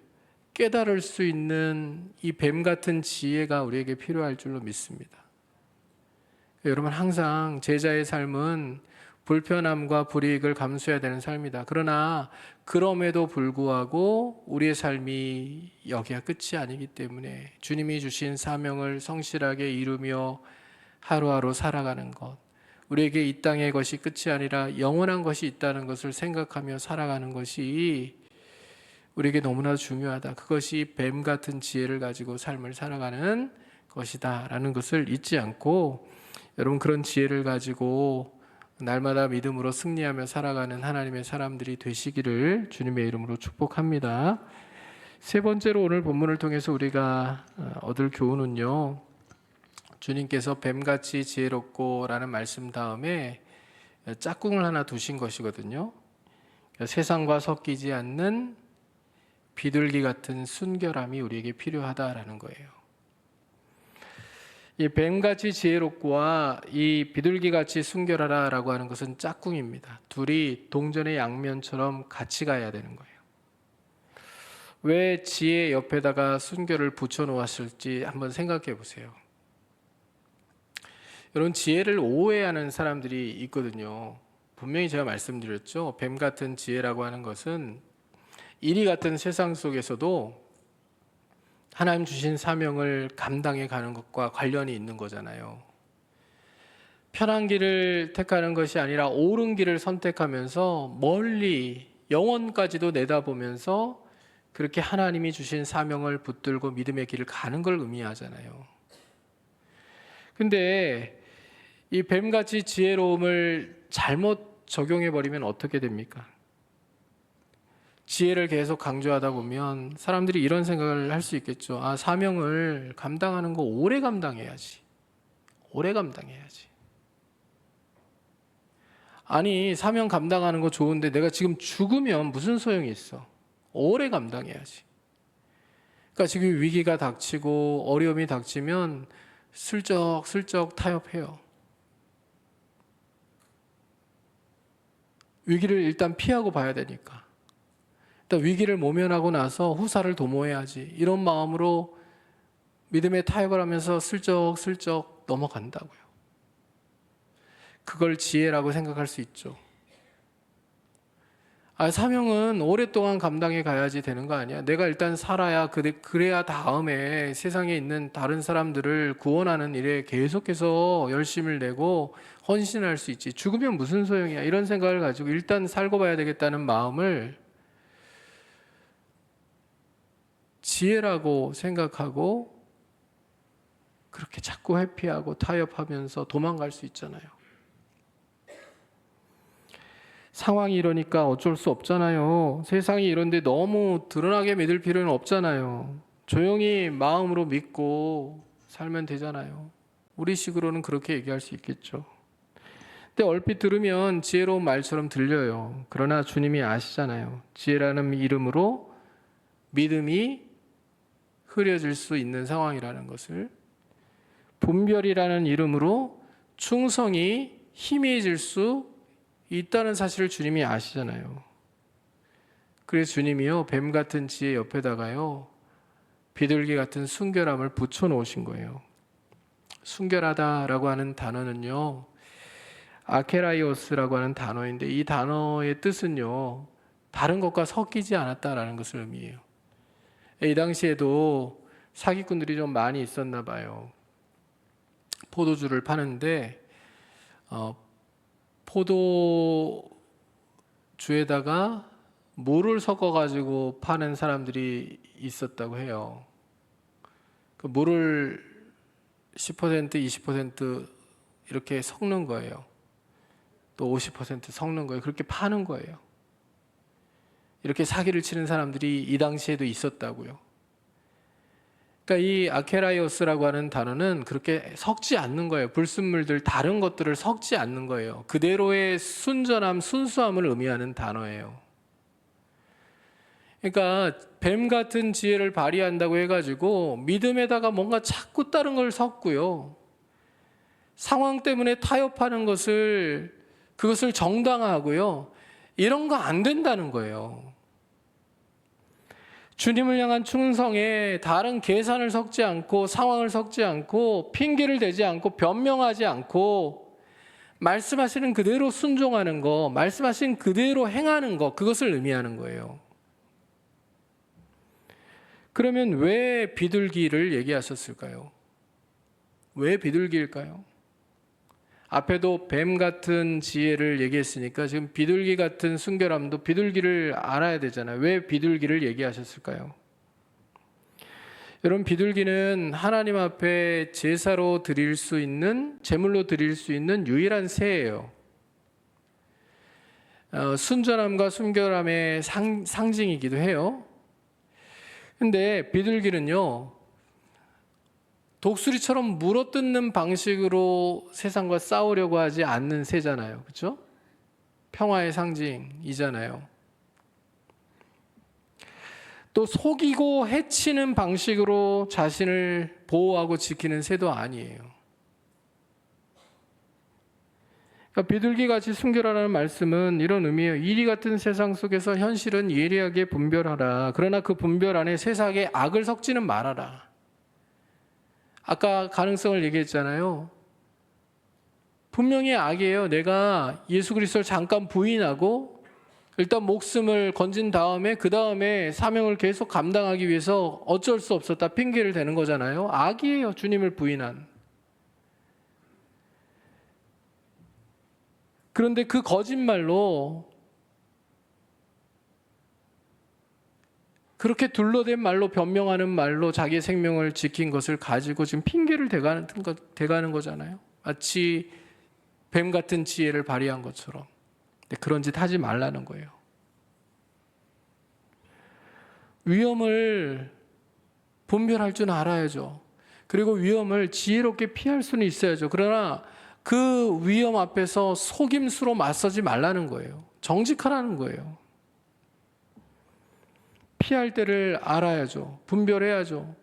S1: 깨달을 수 있는 이 뱀 같은 지혜가 우리에게 필요할 줄로 믿습니다. 여러분, 항상 제자의 삶은 불편함과 불이익을 감수해야 되는 삶이다. 그러나 그럼에도 불구하고 우리의 삶이 여기가 끝이 아니기 때문에 주님이 주신 사명을 성실하게 이루며 하루하루 살아가는 것, 우리에게 이 땅의 것이 끝이 아니라 영원한 것이 있다는 것을 생각하며 살아가는 것이 우리에게 너무나 중요하다. 그것이 뱀 같은 지혜를 가지고 삶을 살아가는 것이다 라는 것을 잊지 않고, 여러분, 그런 지혜를 가지고 날마다 믿음으로 승리하며 살아가는 하나님의 사람들이 되시기를 주님의 이름으로 축복합니다. 세 번째로 오늘 본문을 통해서 우리가 얻을 교훈은요, 주님께서 뱀같이 지혜롭고 라는 말씀 다음에 짝꿍을 하나 두신 것이거든요. 세상과 섞이지 않는 비둘기 같은 순결함이 우리에게 필요하다라는 거예요. 이 뱀같이 지혜롭고와 이 비둘기같이 순결하라라고 하는 것은 짝꿍입니다. 둘이 동전의 양면처럼 같이 가야 되는 거예요. 왜 지혜 옆에다가 순결을 붙여 놓았을지 한번 생각해 보세요. 여러분, 지혜를 오해하는 사람들이 있거든요. 분명히 제가 말씀드렸죠. 뱀 같은 지혜라고 하는 것은 이리 같은 세상 속에서도 하나님 주신 사명을 감당해 가는 것과 관련이 있는 거잖아요. 편한 길을 택하는 것이 아니라 옳은 길을 선택하면서 멀리 영원까지도 내다보면서 그렇게 하나님이 주신 사명을 붙들고 믿음의 길을 가는 걸 의미하잖아요. 근데 이 뱀같이 지혜로움을 잘못 적용해 버리면 어떻게 됩니까? 지혜를 계속 강조하다 보면 사람들이 이런 생각을 할 수 있겠죠. 아, 사명을 감당하는 거 오래 감당해야지. 오래 감당해야지. 아니, 사명 감당하는 거 좋은데 내가 지금 죽으면 무슨 소용이 있어? 오래 감당해야지. 그러니까 지금 위기가 닥치고 어려움이 닥치면 슬쩍슬쩍 타협해요. 위기를 일단 피하고 봐야 되니까. 일단 위기를 모면하고 나서 후사를 도모해야지. 이런 마음으로 믿음의 타협을 하면서 슬쩍슬쩍 넘어간다고요. 그걸 지혜라고 생각할 수 있죠. 아, 사명은 오랫동안 감당해 가야지 되는 거 아니야? 내가 일단 살아야 그래야 다음에 세상에 있는 다른 사람들을 구원하는 일에 계속해서 열심을 내고 헌신할 수 있지. 죽으면 무슨 소용이야? 이런 생각을 가지고 일단 살고 봐야 되겠다는 마음을 지혜라고 생각하고 그렇게 자꾸 회피하고 타협하면서 도망갈 수 있잖아요. 상황이 이러니까 어쩔 수 없잖아요. 세상이 이런데 너무 드러나게 믿을 필요는 없잖아요. 조용히 마음으로 믿고 살면 되잖아요. 우리식으로는 그렇게 얘기할 수 있겠죠. 근데 얼핏 들으면 지혜로운 말처럼 들려요. 그러나 주님이 아시잖아요. 지혜라는 이름으로 믿음이 흐려질 수 있는 상황이라는 것을, 분별이라는 이름으로 충성이 희미해질 수 있다는 사실을 주님이 아시잖아요. 그래서 주님이요, 뱀 같은 지혜 옆에다가요, 비둘기 같은 순결함을 붙여 놓으신 거예요. 순결하다라고 하는 단어는요, 아케라이오스라고 하는 단어인데, 이 단어의 뜻은요, 다른 것과 섞이지 않았다라는 것을 의미해요. 이 당시에도 사기꾼들이 좀 많이 있었나 봐요. 포도주를 파는데 포도주에다가 물을 섞어가지고 파는 사람들이 있었다고 해요. 그 물을 10%, 20% 이렇게 섞는 거예요. 또 50% 섞는 거예요. 그렇게 파는 거예요. 이렇게 사기를 치는 사람들이 이 당시에도 있었다고요. 그러니까 이 아케라이오스라고 하는 단어는 그렇게 섞지 않는 거예요. 불순물들 다른 것들을 섞지 않는 거예요. 그대로의 순전함, 순수함을 의미하는 단어예요. 그러니까 뱀 같은 지혜를 발휘한다고 해가지고 믿음에다가 뭔가 자꾸 다른 걸 섞고요. 상황 때문에 타협하는 그것을 정당화하고요. 이런 거 안 된다는 거예요. 주님을 향한 충성에 다른 계산을 섞지 않고 상황을 섞지 않고 핑계를 대지 않고 변명하지 않고 말씀하시는 그대로 순종하는 거, 말씀하신 그대로 행하는 거, 그것을 의미하는 거예요. 그러면 왜 비둘기를 얘기하셨을까요? 왜 비둘기일까요? 앞에도 뱀 같은 지혜를 얘기했으니까 지금 비둘기 같은 순결함도 비둘기를 알아야 되잖아요. 왜 비둘기를 얘기하셨을까요? 여러분, 비둘기는 하나님 앞에 제사로 드릴 수 있는, 제물로 드릴 수 있는 유일한 새예요. 순전함과 순결함의 상징이기도 해요. 근데 비둘기는요, 독수리처럼 물어뜯는 방식으로 세상과 싸우려고 하지 않는 새잖아요. 그렇죠? 평화의 상징이잖아요. 또 속이고 해치는 방식으로 자신을 보호하고 지키는 새도 아니에요. 그러니까 비둘기같이 순결하라는 말씀은 이런 의미예요. 이리 같은 세상 속에서 현실은 예리하게 분별하라. 그러나 그 분별 안에 세상의 악을 섞지는 말아라. 아까 가능성을 얘기했잖아요. 분명히 악이에요. 내가 예수 그리스도를 잠깐 부인하고 일단 목숨을 건진 다음에 그 다음에 사명을 계속 감당하기 위해서 어쩔 수 없었다 핑계를 대는 거잖아요. 악이에요. 주님을 부인한. 그런데 그 거짓말로 그렇게 둘러댄 말로 변명하는 말로 자기의 생명을 지킨 것을 가지고 지금 핑계를 대가는 거잖아요. 마치 뱀 같은 지혜를 발휘한 것처럼. 근데 그런 짓 하지 말라는 거예요. 위험을 분별할 줄 알아야죠. 그리고 위험을 지혜롭게 피할 수는 있어야죠. 그러나 그 위험 앞에서 속임수로 맞서지 말라는 거예요. 정직하라는 거예요. 피할 때를 알아야죠. 분별해야죠.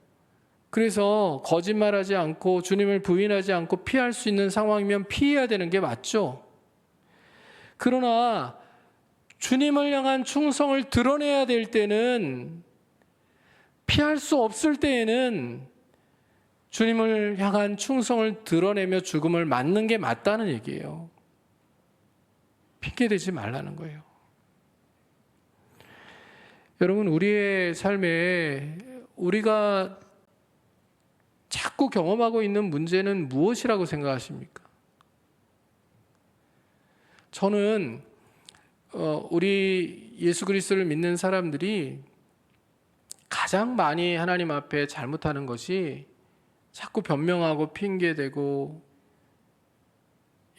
S1: 그래서 거짓말하지 않고 주님을 부인하지 않고 피할 수 있는 상황이면 피해야 되는 게 맞죠. 그러나 주님을 향한 충성을 드러내야 될 때는, 피할 수 없을 때에는 주님을 향한 충성을 드러내며 죽음을 맞는 게 맞다는 얘기예요. 핑계대지 말라는 거예요. 여러분, 우리의 삶에 우리가 자꾸 경험하고 있는 문제는 무엇이라고 생각하십니까? 저는 우리 예수 그리스도를 믿는 사람들이 가장 많이 하나님 앞에 잘못하는 것이 자꾸 변명하고 핑계대고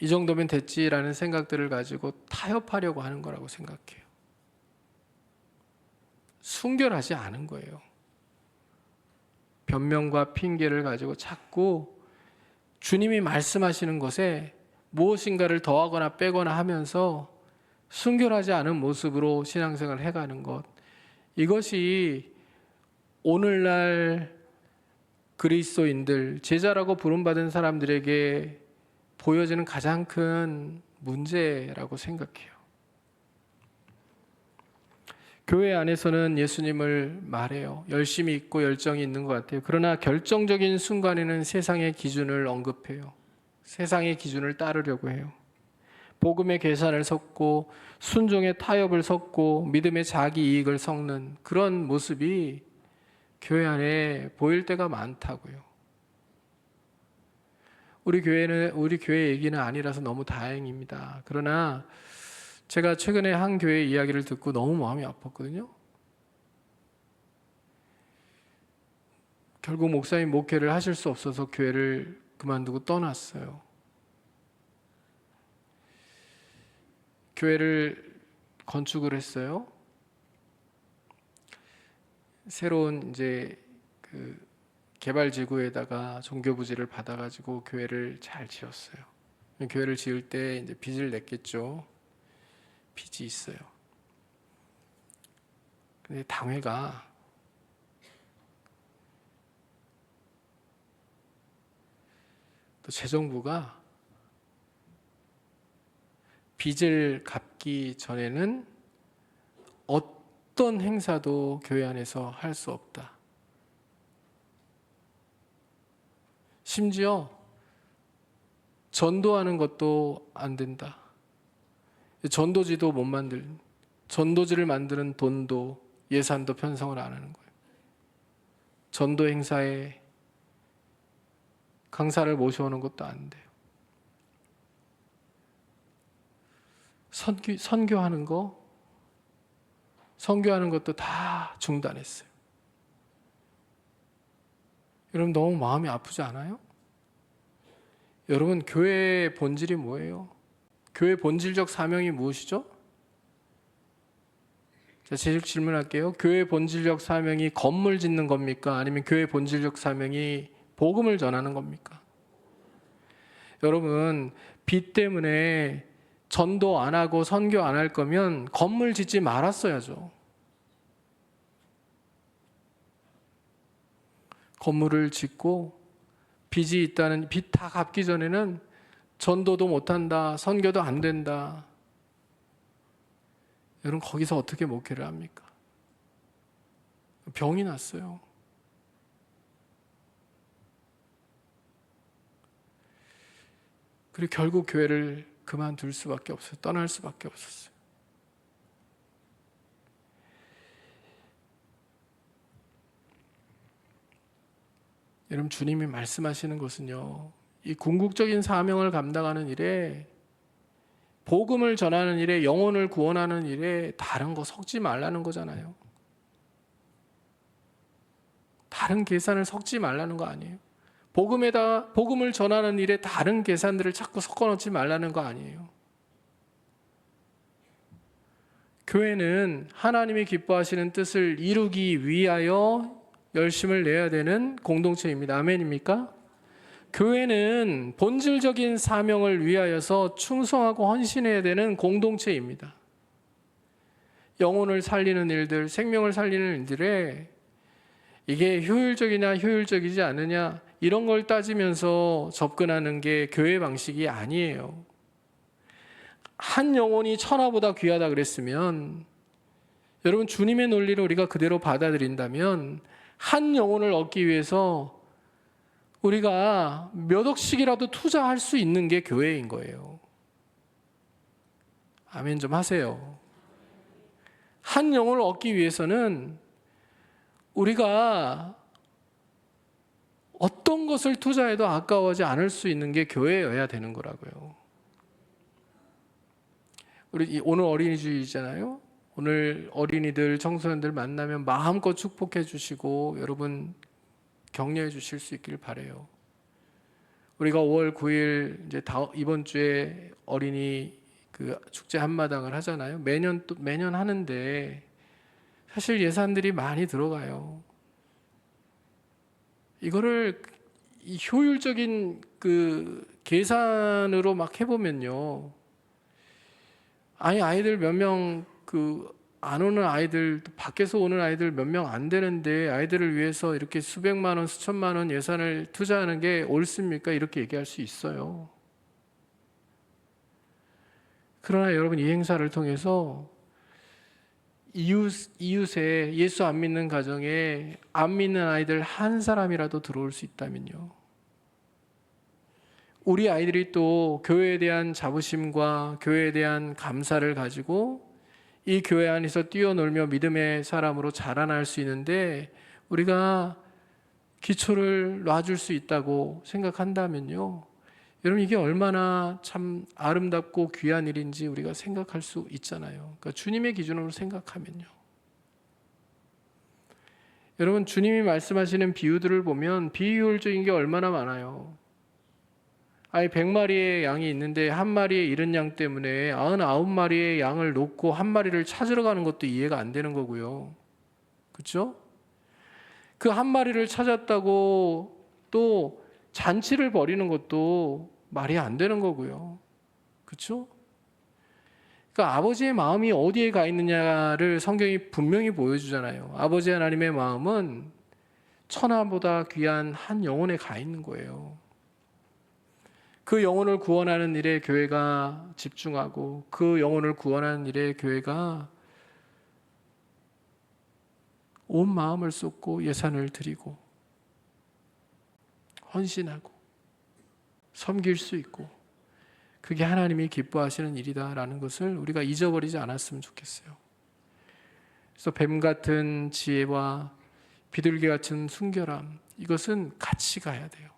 S1: 이 정도면 됐지라는 생각들을 가지고 타협하려고 하는 거라고 생각해요. 순결하지 않은 거예요. 변명과 핑계를 가지고 자꾸 주님이 말씀하시는 것에 무엇인가를 더하거나 빼거나 하면서 순결하지 않은 모습으로 신앙생활을 해가는 것, 이것이 오늘날 그리스도인들, 제자라고 부름받은 사람들에게 보여지는 가장 큰 문제라고 생각해요. 교회 안에서는 예수님을 말해요. 열심히 있고 열정이 있는 것 같아요. 그러나 결정적인 순간에는 세상의 기준을 언급해요. 세상의 기준을 따르려고 해요. 복음의 계산을 섞고 순종의 타협을 섞고 믿음의 자기 이익을 섞는 그런 모습이 교회 안에 보일 때가 많다고요. 우리 교회 얘기는 아니라서 너무 다행입니다. 그러나 제가 최근에 한 교회 이야기를 듣고 너무 마음이 아팠거든요. 결국 목사님 목회를 하실 수 없어서 교회를 그만두고 떠났어요. 교회를 건축을 했어요. 새로운 이제 그 개발 지구에다가 종교 부지를 받아가지고 교회를 잘 지었어요. 교회를 지을 때 이제 빚을 냈겠죠. 빚이 있어요. 근데 당회가 또 재정부가 빚을 갚기 전에는 어떤 행사도 교회 안에서 할 수 없다. 심지어 전도하는 것도 안 된다. 전도지도 못 전도지를 만드는 돈도 예산도 편성을 안 하는 거예요. 전도 행사에 강사를 모셔오는 것도 안 돼요. 선교하는 것도 다 중단했어요. 여러분 너무 마음이 아프지 않아요? 여러분 교회의 본질이 뭐예요? 교회의 본질적 사명이 무엇이죠? 자, 제가 질문할게요. 교회의 본질적 사명이 건물 짓는 겁니까? 아니면 교회의 본질적 사명이 복음을 전하는 겁니까? 여러분 빚 때문에 전도 안 하고 선교 안 할 거면 건물 짓지 말았어야죠. 건물을 짓고 빚이 있다는 빚 다 갚기 전에는 전도도 못한다, 선교도 안 된다. 여러분 거기서 어떻게 목회를 합니까? 병이 났어요. 그리고 결국 교회를 그만둘 수밖에 없어요. 떠날 수밖에 없었어요. 여러분 주님이 말씀하시는 것은요, 이 궁극적인 사명을 감당하는 일에, 복음을 전하는 일에, 영혼을 구원하는 일에 다른 거 섞지 말라는 거잖아요. 다른 계산을 섞지 말라는 거 아니에요. 복음을 전하는 일에 다른 계산들을 자꾸 섞어 넣지 말라는 거 아니에요. 교회는 하나님이 기뻐하시는 뜻을 이루기 위하여 열심을 내야 되는 공동체입니다. 아멘입니까? 교회는 본질적인 사명을 위하여서 충성하고 헌신해야 되는 공동체입니다. 영혼을 살리는 일들, 생명을 살리는 일들에 이게 효율적이냐 효율적이지 않느냐 이런 걸 따지면서 접근하는 게 교회 방식이 아니에요. 한 영혼이 천하보다 귀하다 그랬으면, 여러분 주님의 논리를 우리가 그대로 받아들인다면 한 영혼을 얻기 위해서 우리가 몇 억씩이라도 투자할 수 있는 게 교회인 거예요. 아멘 좀 하세요. 한 영혼을 얻기 위해서는 우리가 어떤 것을 투자해도 아까워하지 않을 수 있는 게 교회여야 되는 거라고요. 우리 오늘 어린이주일이잖아요. 오늘 어린이들, 청소년들 만나면 마음껏 축복해 주시고 여러분 격려해 주실 수 있길 바라요. 우리가 5월 9일 이제 이번 주에 어린이 그 축제 한마당을 하잖아요. 매년 하는데 사실 예산들이 많이 들어가요. 이거를 이 효율적인 그 계산으로 막 해보면요, 아이들 몇 명 안 오는 아이들, 밖에서 오는 아이들 몇 명 안 되는데 아이들을 위해서 이렇게 수백만 원, 수천만 원 예산을 투자하는 게 옳습니까? 이렇게 얘기할 수 있어요. 그러나 여러분 이 행사를 통해서 이웃에, 예수 안 믿는 가정에 안 믿는 아이들 한 사람이라도 들어올 수 있다면요, 우리 아이들이 또 교회에 대한 자부심과 교회에 대한 감사를 가지고 이 교회 안에서 뛰어놀며 믿음의 사람으로 자라날 수 있는데 우리가 기초를 놔줄 수 있다고 생각한다면요, 여러분 이게 얼마나 참 아름답고 귀한 일인지 우리가 생각할 수 있잖아요. 그러니까 주님의 기준으로 생각하면요, 여러분 주님이 말씀하시는 비유들을 보면 비효율적인 게 얼마나 많아요. 100마리의 양이 있는데 한 마리의 잃은 양 때문에 99마리의 양을 놓고 한 마리를 찾으러 가는 것도 이해가 안 되는 거고요. 그렇죠? 그 한 마리를 찾았다고 또 잔치를 벌이는 것도 말이 안 되는 거고요. 그렇죠? 그러니까 아버지의 마음이 어디에 가 있느냐를 성경이 분명히 보여주잖아요. 아버지 하나님의 마음은 천하보다 귀한 한 영혼에 가 있는 거예요. 그 영혼을 구원하는 일에 교회가 집중하고 그 영혼을 구원하는 일에 교회가 온 마음을 쏟고 예산을 드리고 헌신하고 섬길 수 있고, 그게 하나님이 기뻐하시는 일이다라는 것을 우리가 잊어버리지 않았으면 좋겠어요. 그래서 뱀 같은 지혜와 비둘기 같은 순결함, 이것은 같이 가야 돼요.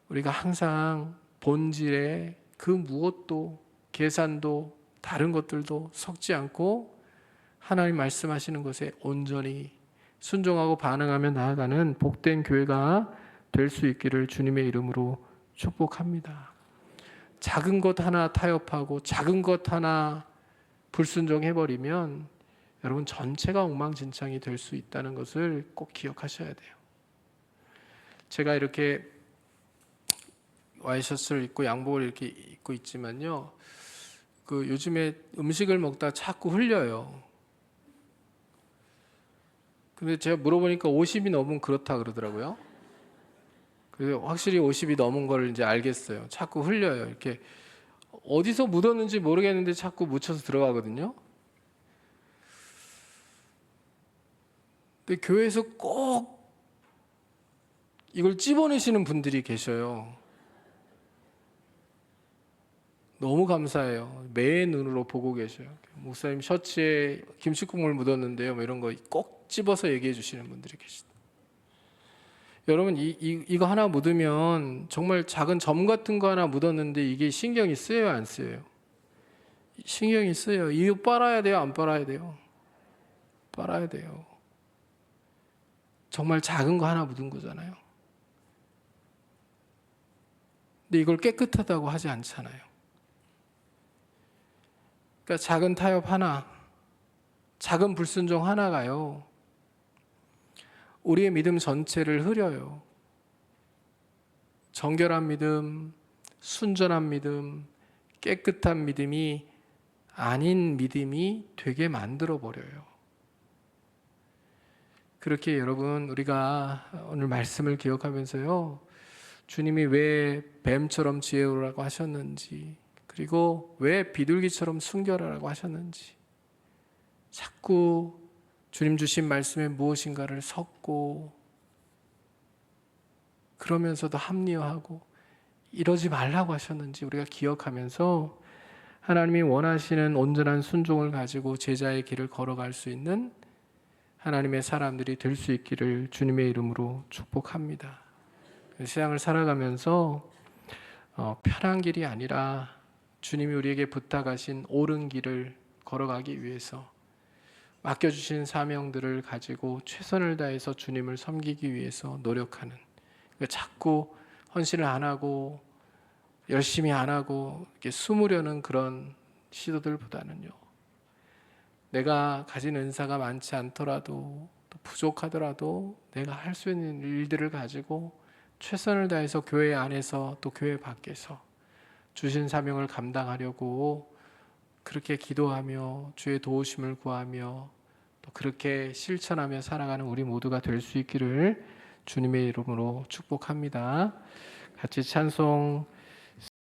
S1: 우리가 항상 본질에 그 무엇도, 계산도 다른 것들도 섞지 않고 하나님 말씀하시는 것에 온전히 순종하고 반응하며 나아가는 복된 교회가 될 수 있기를 주님의 이름으로 축복합니다. 작은 것 하나 타협하고 작은 것 하나 불순종해버리면 여러분 전체가 엉망진창이 될 수 있다는 것을 꼭 기억하셔야 돼요. 제가 이렇게 와이셔츠를 입고 양복을 이렇게 입고 있지만요, 요즘에 음식을 먹다 자꾸 흘려요. 근데 제가 물어보니까 50이 넘으면 그렇다 그러더라고요. 그래서 확실히 50이 넘은 걸 이제 알겠어요. 자꾸 흘려요. 이렇게 어디서 묻었는지 모르겠는데 자꾸 묻혀서 들어가거든요. 근데 교회에서 꼭 이걸 찝어내시는 분들이 계셔요. 너무 감사해요. 매의 눈으로 보고 계셔요. 목사님 셔츠에 김치국물 묻었는데요. 뭐 이런 거 꼭 집어서 얘기해 주시는 분들이 계시다. 여러분 이거 하나 묻으면 정말 작은 점 같은 거 하나 묻었는데 이게 신경이 쓰여요, 안 쓰여요? 신경이 쓰여요. 이거 빨아야 돼요, 안 빨아야 돼요? 빨아야 돼요. 정말 작은 거 하나 묻은 거잖아요. 근데 이걸 깨끗하다고 하지 않잖아요. 그러니까 작은 타협 하나, 작은 불순종 하나가요, 우리의 믿음 전체를 흐려요. 정결한 믿음, 순전한 믿음, 깨끗한 믿음이 아닌 믿음이 되게 만들어 버려요. 그렇게 여러분, 우리가 오늘 말씀을 기억하면서요, 주님이 왜 뱀처럼 지혜로라고 하셨는지, 그리고 왜 비둘기처럼 순결하라고 하셨는지, 자꾸 주님 주신 말씀에 무엇인가를 섞고 그러면서도 합리화하고 이러지 말라고 하셨는지 우리가 기억하면서 하나님이 원하시는 온전한 순종을 가지고 제자의 길을 걸어갈 수 있는 하나님의 사람들이 될 수 있기를 주님의 이름으로 축복합니다. 세상을 살아가면서 편한 길이 아니라 주님이 우리에게 부탁하신 옳은 길을 걸어가기 위해서 맡겨주신 사명들을 가지고 최선을 다해서 주님을 섬기기 위해서 노력하는, 자꾸 헌신을 안 하고 열심히 안 하고 이렇게 숨으려는 그런 시도들보다는요, 내가 가진 은사가 많지 않더라도 또 부족하더라도 내가 할 수 있는 일들을 가지고 최선을 다해서 교회 안에서 또 교회 밖에서 주신 사명을 감당하려고 그렇게 기도하며 주의 도우심을 구하며 또 그렇게 실천하며 살아가는 우리 모두가 될 수 있기를 주님의 이름으로 축복합니다. 같이 찬송